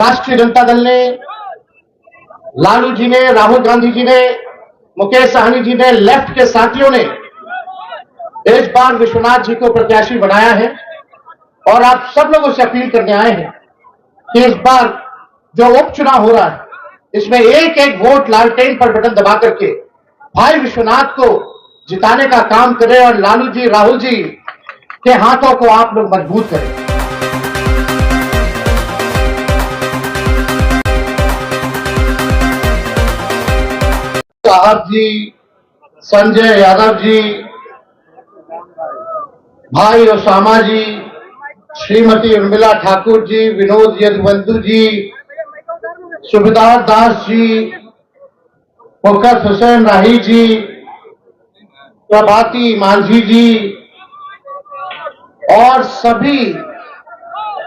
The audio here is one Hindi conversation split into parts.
राष्ट्रीय जनता दल ने, लालू जी ने, राहुल गांधी जी ने, मुकेश सहनी जी ने, लेफ्ट के साथियों ने इस बार विश्वनाथ जी को प्रत्याशी बनाया है और आप सब लोगों से अपील करने आए हैं कि इस बार जो उपचुनाव हो रहा है इसमें एक एक वोट लालटेन पर बटन दबा करके भाई विश्वनाथ को जिताने का काम करें और लालू जी, राहुल जी के हाथों को आप लोग मजबूत करें। साहब जी, संजय यादव जी, भाई ओसामा जी, श्रीमती उर्मिला ठाकुर जी, विनोद यदुवंतु जी, सुबेदार दास जी, मुकद्दस हुसैन राही जी, प्रभाती मांझी जी और सभी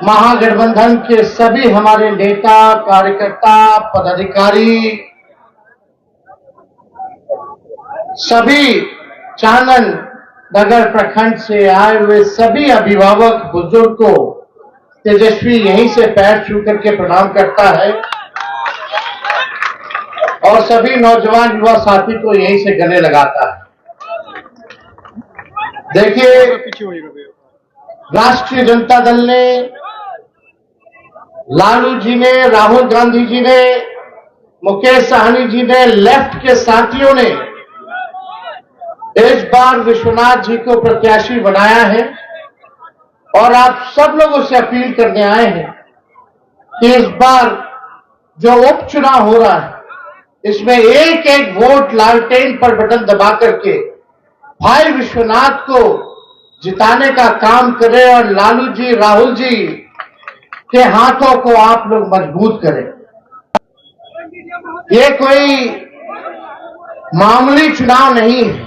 महागठबंधन के सभी हमारे नेता, कार्यकर्ता, पदाधिकारी, सभी चानन नगर प्रखंड से आए हुए सभी अभिभावक बुजुर्ग को तेजस्वी यहीं से पैर छू करके प्रणाम करता है और सभी नौजवान युवा साथी को यहीं से गले लगाता है। देखिए, राष्ट्रीय जनता दल ने, लालू जी ने, राहुल गांधी जी ने, मुकेश सहनी जी ने, लेफ्ट के साथियों ने इस बार विश्वनाथ जी को प्रत्याशी बनाया है और आप सब लोगों से अपील करने आए हैं कि इस बार जो उपचुनाव हो रहा है इसमें एक एक वोट लालटेन पर बटन दबा करके भाई विश्वनाथ को जिताने का काम करें और लालू जी, राहुल जी के हाथों को आप लोग मजबूत करें। ये कोई मामूली चुनाव नहीं है।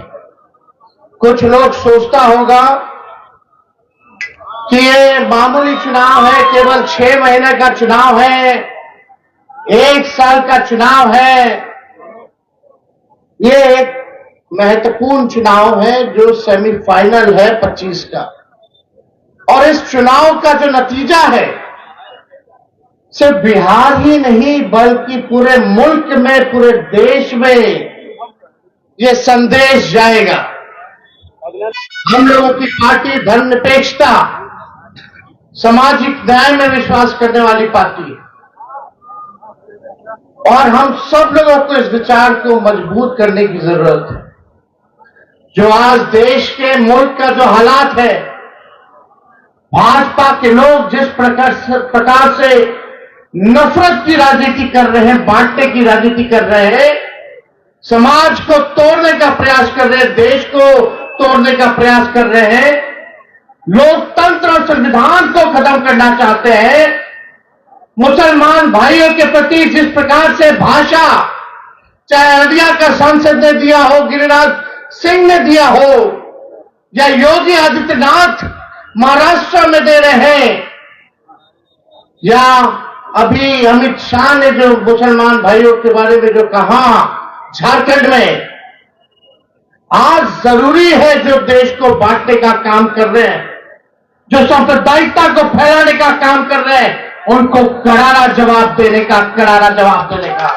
कुछ लोग सोचता होगा कि ये मामूली चुनाव है, केवल 6 महीने का चुनाव है, 1 साल का चुनाव है। ये एक महत्वपूर्ण चुनाव है जो सेमीफाइनल है 25 का और इस चुनाव का जो नतीजा है सिर्फ बिहार ही नहीं बल्कि पूरे मुल्क में, पूरे देश में ये संदेश जाएगा। हम लोगों की पार्टी धर्मनिरपेक्षता, सामाजिक न्याय में विश्वास करने वाली पार्टी है और हम सब लोगों को इस विचार को मजबूत करने की जरूरत है। जो आज देश के, मुल्क का जो हालात है, भाजपा के लोग जिस प्रकार से नफरत की राजनीति कर रहे हैं, बांटने की राजनीति कर रहे हैं, समाज को तोड़ने का प्रयास कर रहे हैं, देश को तोड़ने का प्रयास कर रहे हैं, लोकतंत्र और संविधान को खत्म करना चाहते हैं, मुसलमान भाइयों के प्रति जिस प्रकार से भाषा चाहे अररिया का सांसद ने दिया हो, गिरिराज सिंह ने दिया हो या योगी आदित्यनाथ महाराष्ट्र में दे रहे हैं या अभी अमित शाह ने जो मुसलमान भाइयों के बारे में जो कहा झारखंड में, आज जरूरी है जो देश को बांटने का काम कर रहे हैं, जो सांप्रदायिकता को फैलाने का काम कर रहे हैं, उनको करारा जवाब देने का, करारा जवाब देने का।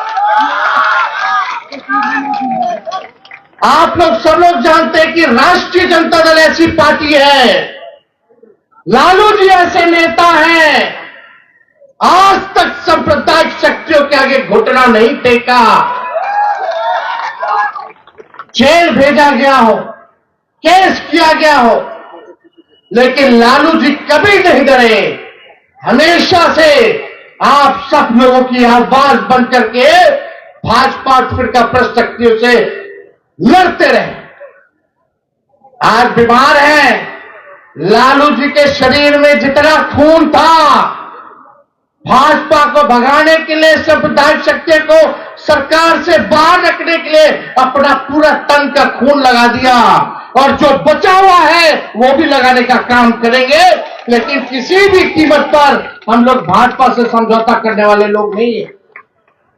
आप लोग सब लोग जानते हैं कि राष्ट्रीय जनता दल ऐसी पार्टी है, लालू जी ऐसे नेता हैं, आज तक सांप्रदायिक शक्तियों के आगे घुटना नहीं टेका, जेल भेजा गया हो, केस किया गया हो, लेकिन लालू जी कभी नहीं डरे। हमेशा से आप सब लोगों की आवाज बन करके भाजपा और फिरका प्रस्त शक्तियों से लड़ते रहे। आज बीमार हैं, लालू जी के शरीर में जितना खून था, भाजपा को भगाने के लिए, सांप्रदायिक शक्तियों को सरकार से बाहर रखने के लिए अपना पूरा तन का खून लगा दिया और जो बचा हुआ है वो भी लगाने का काम करेंगे, लेकिन किसी भी कीमत पर हम लोग भाजपा से समझौता करने वाले लोग नहीं है।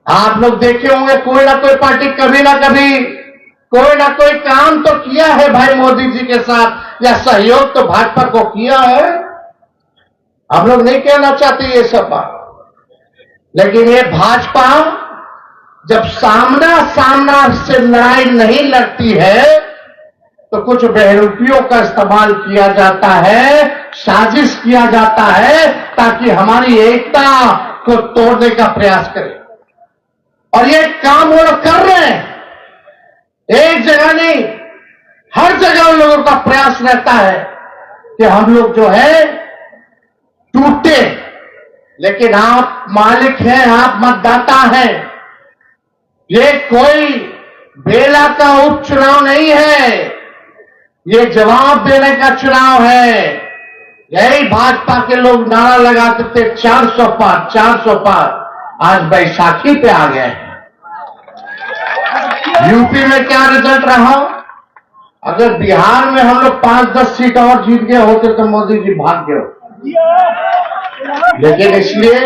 आप लोग देखे होंगे कोई ना कोई पार्टी कभी ना कभी कोई ना कोई काम तो किया है भाई मोदी जी के साथ, या सहयोग तो भाजपा को किया है। आप लोग नहीं कहना चाहते ये सब बात, लेकिन ये भाजपा जब सामना से लड़ाई नहीं लड़ती है तो कुछ बेहरूपियों का इस्तेमाल किया जाता है, साजिश किया जाता है ताकि हमारी एकता को तोड़ने का प्रयास करें। और ये काम वो लोग कर रहे हैं, एक जगह नहीं, हर जगह उन लोगों का प्रयास रहता है कि हम लोग जो है टूटे। लेकिन आप मालिक हैं, आप मतदाता हैं। ये कोई बेला का उपचुनाव नहीं है, ये जवाब देने का चुनाव है। यही भाजपा के लोग नारा लगाते थे 400 पार 400 पार, आज बैसाखी पे आ गए हैं। यूपी में क्या रिजल्ट रहा? अगर बिहार में हम लोग 5-10 सीट और जीत गए होते तो मोदी जी भाग गए। लेकिन इसलिए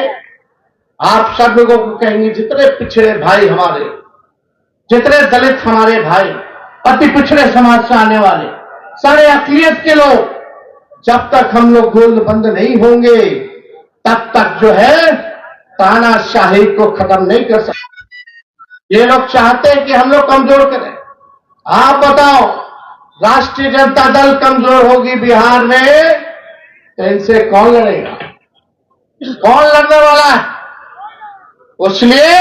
आप सब लोगों को कहेंगे, जितने पिछड़े भाई हमारे, जितने दलित हमारे भाई, अति पिछड़े समाज से आने वाले सारे अकलियत के लोग, जब तक हम लोग गोलबंद नहीं होंगे तब तक जो है तानाशाही को खत्म नहीं कर सकते। ये लोग चाहते हैं कि हम लोग कमजोर करें। आप बताओ, राष्ट्रीय जनता दल कमजोर होगी बिहार में तो इनसे कौन लड़ेगा? कौन लड़ने वाला है? इसलिए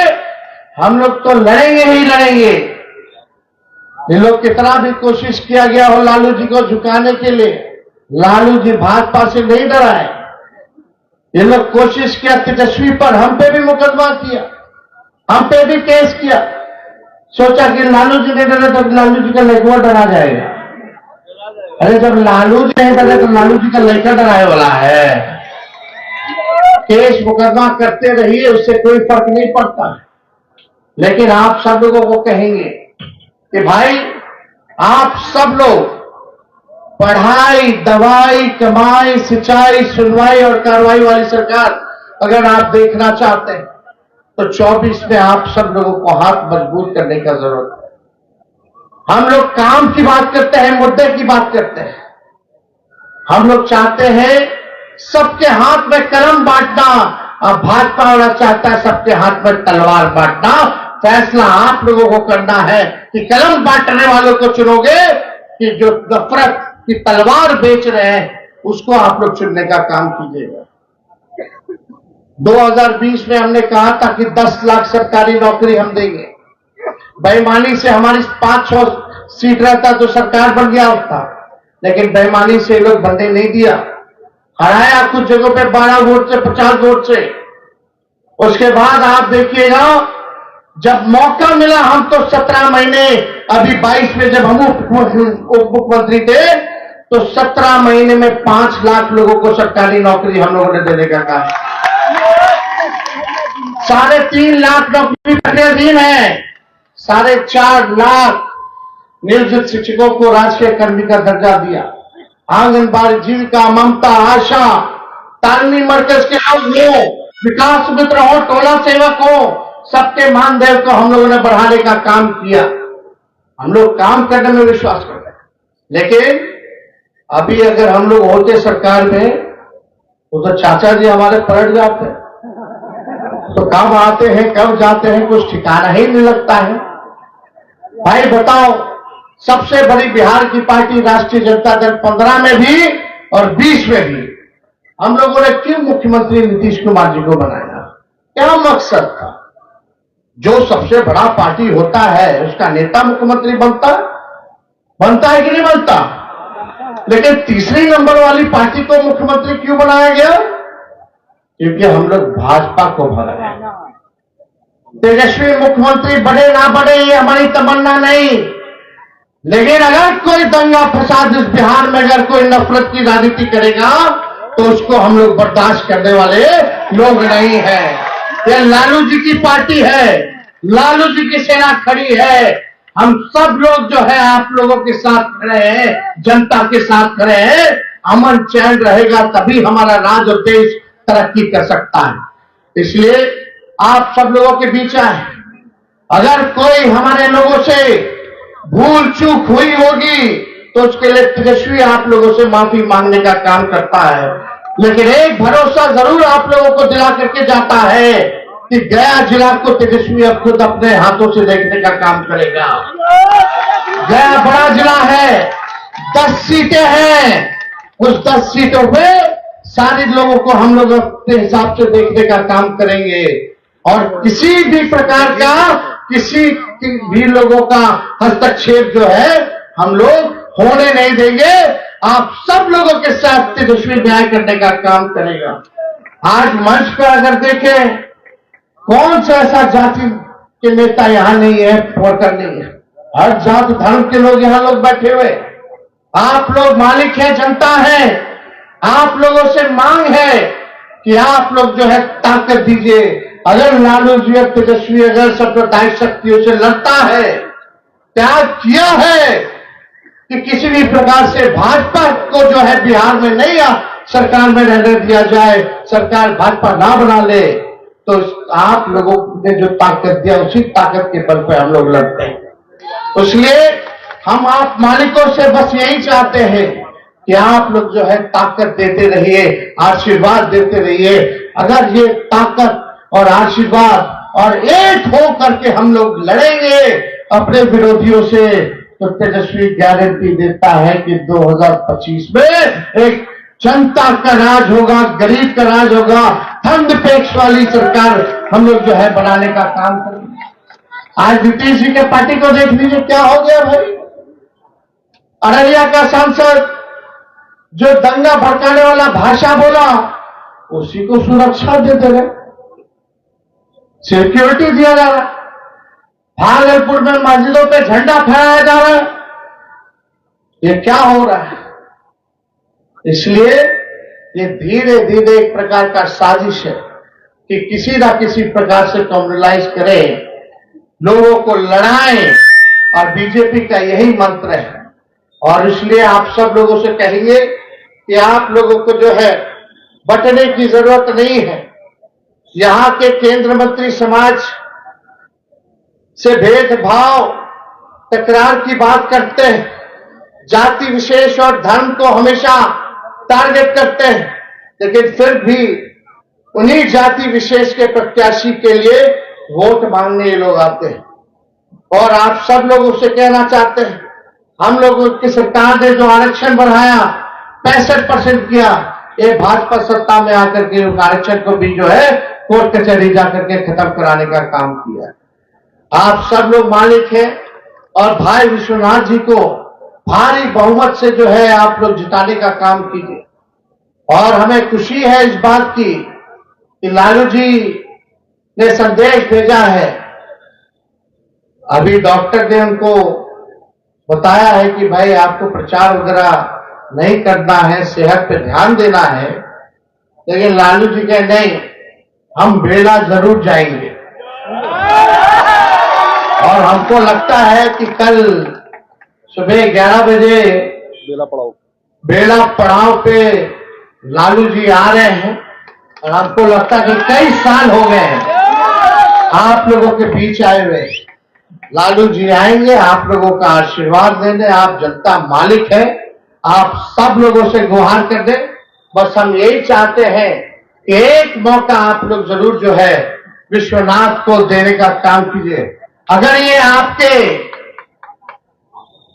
हम लोग तो लड़ेंगे ही लड़ेंगे। ये लोग कितना भी कोशिश किया गया हो लालू जी को झुकाने के लिए, लालू जी भाजपा से नहीं डराए। ये लोग कोशिश किया तेजस्वी पर, हम पे भी मुकदमा किया, हम पे भी केस किया। सोचा कि लालू जी नहीं डरे तो लालू जी का लड़का डरा जाएगा। अरे जब लालू जी नहीं डरे तो लालू जी का लड़का डराने वाला है। केस मुकदमा करते रहिए, उससे कोई फर्क नहीं पड़ता। लेकिन आप सब लोगों को कहेंगे कि भाई आप सब लोग पढ़ाई, दवाई, कमाई, सिंचाई, सुनवाई और कार्रवाई वाली सरकार अगर आप देखना चाहते हैं तो 24 में आप सब लोगों को हाथ मजबूत करने का जरूरत है। हम लोग काम की बात करते हैं, मुद्दे की बात करते हैं। हम लोग चाहते हैं सबके हाथ में कलम बांटना, और भाजपा वाला चाहता है सबके हाथ में तलवार बांटना। फैसला आप लोगों को करना है कि कलम बांटने वालों को चुनोगे कि जो नफरत की तलवार बेच रहे हैं उसको आप लोग चुनने का काम कीजिएगा। 2020 में हमने कहा था कि 10 लाख सरकारी नौकरी हम देंगे। बेईमानी से हमारी 5-6 सीट रहता तो सरकार बन गया होता, लेकिन बेईमानी से लोग बनने नहीं दिया। हराया कुछ जगहों पे 12 वोट से, 50 वोट से। उसके बाद आप देखिएगा, जब मौका मिला हम तो 17 महीने, अभी 22 में जब हम उप मुख्यमंत्री थे तो 17 महीने में 5 लाख लोगों को सरकारी नौकरी हम लोगों ने देने का काम। 3.5 लाख नौकरी अधीन है, 4.5 लाख नियोजित शिक्षकों को राजकीय कर्मी का दर्जा दिया। आंगनबाड़ी, जीविका, ममता, आशा, तालमी मरकज के लोग हो, विकास मित्र हो, टोला सेवक हो, सबके मानदेय को हम लोगों ने बढ़ाने का काम किया। हम लोग काम करने में विश्वास करते हैं। लेकिन अभी अगर हम लोग होते सरकार में तो चाचा जी हमारे पलट जाते, तो कब आते हैं कब जाते हैं कुछ ठिकाना ही नहीं लगता है। भाई बताओ, सबसे बड़ी बिहार की पार्टी राष्ट्रीय जनता दल 15 में भी और 20 में भी हम लोगों ने क्यों मुख्यमंत्री नीतीश कुमार जी को बनाया? क्या मकसद था? जो सबसे बड़ा पार्टी होता है उसका नेता मुख्यमंत्री बनता है कि नहीं बनता? लेकिन तीसरी नंबर वाली पार्टी को मुख्यमंत्री क्यों बनाया गया? क्योंकि हम लोग भाजपा को भरा। तेजस्वी मुख्यमंत्री बड़े ना बड़े ये हमारी तमन्ना नहीं, लेकिन अगर कोई दंगा फसाद इस बिहार में अगर कोई नफरत की राजनीति करेगा तो उसको हम लोग बर्दाश्त करने वाले लोग नहीं है। ये लालू जी की पार्टी है, लालू जी की सेना खड़ी है। हम सब लोग जो है आप लोगों के साथ खड़े हैं, जनता के साथ खड़े हैं। अमन चैन रहेगा तभी हमारा राज्य और देश तरक्की कर सकता है। इसलिए आप सब लोगों के बीच आए, अगर कोई हमारे लोगों से भूल चूक हुई होगी तो उसके लिए तेजस्वी आप लोगों से माफी मांगने का काम करता है। लेकिन एक भरोसा जरूर आप लोगों को दिला करके जाता है कि गया जिला को तेजस्वी अब खुद अपने हाथों से देखने का काम करेगा। गया बड़ा जिला है, 10 सीटें हैं, उस 10 सीटों पे सारे लोगों को हम लोग अपने हिसाब से देखने का काम करेंगे और किसी भी प्रकार का किसी भी लोगों का हस्तक्षेप जो है हम लोग होने नहीं देंगे। आप सब लोगों के साथ तेजस्वी न्याय करने का काम करेगा। आज मंच पर अगर देखें, कौन सा ऐसा जाति के नेता यहां नहीं है, वर्कर नहीं है, हर जात धर्म के लोग यहां लोग बैठे हुए। आप लोग मालिक हैं, जनता है, आप लोगों से मांग है कि आप लोग जो है ताकत दीजिए। अगर लालू जी और तेजस्वी अगर सांप्रदायिक शक्तियों से लड़ता है, त्याग किया है कि किसी भी प्रकार से भाजपा को जो है बिहार में नहीं सरकार में रहने दिया जाए, सरकार भाजपा ना बना ले, तो आप लोगों ने जो ताकत दिया उसी ताकत के बल पे हम लोग लड़ते हैं। इसलिए हम आप मालिकों से बस यही चाहते हैं कि आप लोग जो है ताकत देते रहिए, आशीर्वाद देते रहिए। अगर ये ताकत और आशीर्वाद और एक हो करके हम लोग लड़ेंगे अपने विरोधियों से, तो तेजस्वी गारंटी देता है कि 2025 में एक जनता का राज होगा, गरीब का राज होगा, धर्मनिरपेक्ष वाली सरकार हम लोग जो है बनाने का काम करेंगे। आज नीतीश जी के पार्टी को देख लीजिए क्या हो गया भाई। अररिया का सांसद जो दंगा भड़काने वाला भाषा बोला, उसी को सुरक्षा देते रहे, सिक्योरिटी दिया जा रहा है। भागलपुर में मस्जिदों पे झंडा फहराया जा रहा है। ये क्या हो रहा है? इसलिए ये धीरे धीरे एक प्रकार का साजिश है कि किसी ना किसी प्रकार से कम्युनलाइज करें, लोगों को लड़ाएं, और बीजेपी का यही मंत्र है। और इसलिए आप सब लोगों से कहेंगे कि आप लोगों को जो है बटने की जरूरत नहीं है। यहां के केंद्र मंत्री समाज से भेदभाव, तकरार की बात करते हैं, जाति विशेष और धर्म को हमेशा टारगेट करते हैं, लेकिन फिर भी उन्हीं जाति विशेष के प्रत्याशी के लिए वोट मांगने ये लोग आते हैं। और आप सब लोगों से कहना चाहते हैं, हम लोगों की सरकार ने जो आरक्षण बढ़ाया 65% किया, ये भाजपा सत्ता में आकर के आरक्षण को भी जो है कोर्ट कचहरी जाकर के खत्म कराने का काम किया। आप सब लोग मालिक हैं और भाई विश्वनाथ जी को भारी बहुमत से जो है आप लोग जिताने का काम कीजिए। और हमें खुशी है इस बात की कि लालू जी ने संदेश भेजा है। अभी डॉक्टर ने उनको बताया है कि भाई आपको प्रचार वगैरह नहीं करना है, सेहत पे ध्यान देना है, लेकिन लालू जी कहे नहीं, हम बेला जरूर जाएंगे। और हमको लगता है कि कल सुबह 11 बजे बेला पड़ाव पे लालू जी आ रहे हैं। और हमको लगता है कि कई साल हो गए हैं आप लोगों के बीच आए हुए। लालू जी आएंगे आप लोगों का आशीर्वाद देने। आप जनता मालिक है, आप सब लोगों से गुहार कर दें। बस हम यही चाहते हैं कि एक मौका आप लोग जरूर जो है विश्वनाथ को देने का काम कीजिए। अगर ये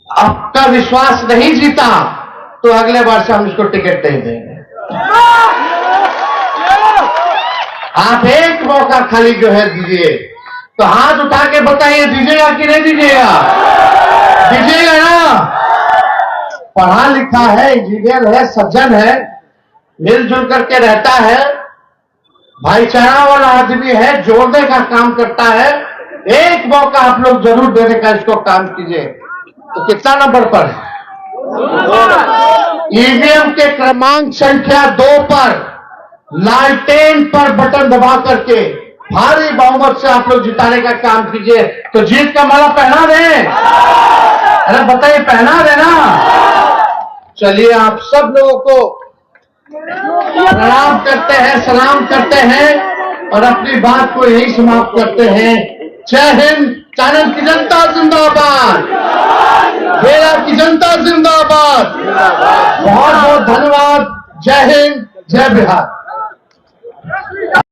आपका विश्वास नहीं जीता तो अगले बार से हम इसको टिकट नहीं देंगे। आप एक मौका खाली जो है दीजिए। तो हाथ उठा के बताइए, दीजिएगा कि नहीं दीजिएगा? दीजिएगा ना? पढ़ा लिखा है, इंजीनियर है, सज्जन है, मिलजुल करके रहता है, भाईचारा वाला आदमी है, जोड़ने का काम करता है। एक मौका आप लोग जरूर देने का इसको काम कीजिए। तो कितना नंबर पर है? ईवीएम के क्रमांक संख्या 2 पर लालटेन पर बटन दबा करके भारी बहुमत से आप लोग जिताने का काम कीजिए। तो जीत का माला पहना दें। अरे बताइए, पहना देना। चलिए, आप सब लोगों को प्रणाम करते हैं, सलाम करते हैं और अपनी बात को यही समाप्त करते हैं। जय हिंद। चाणक्य की जनता जिंदाबाद, बेला की जनता जिंदाबाद। बहुत बहुत धन्यवाद। जय हिंद, जय बिहार।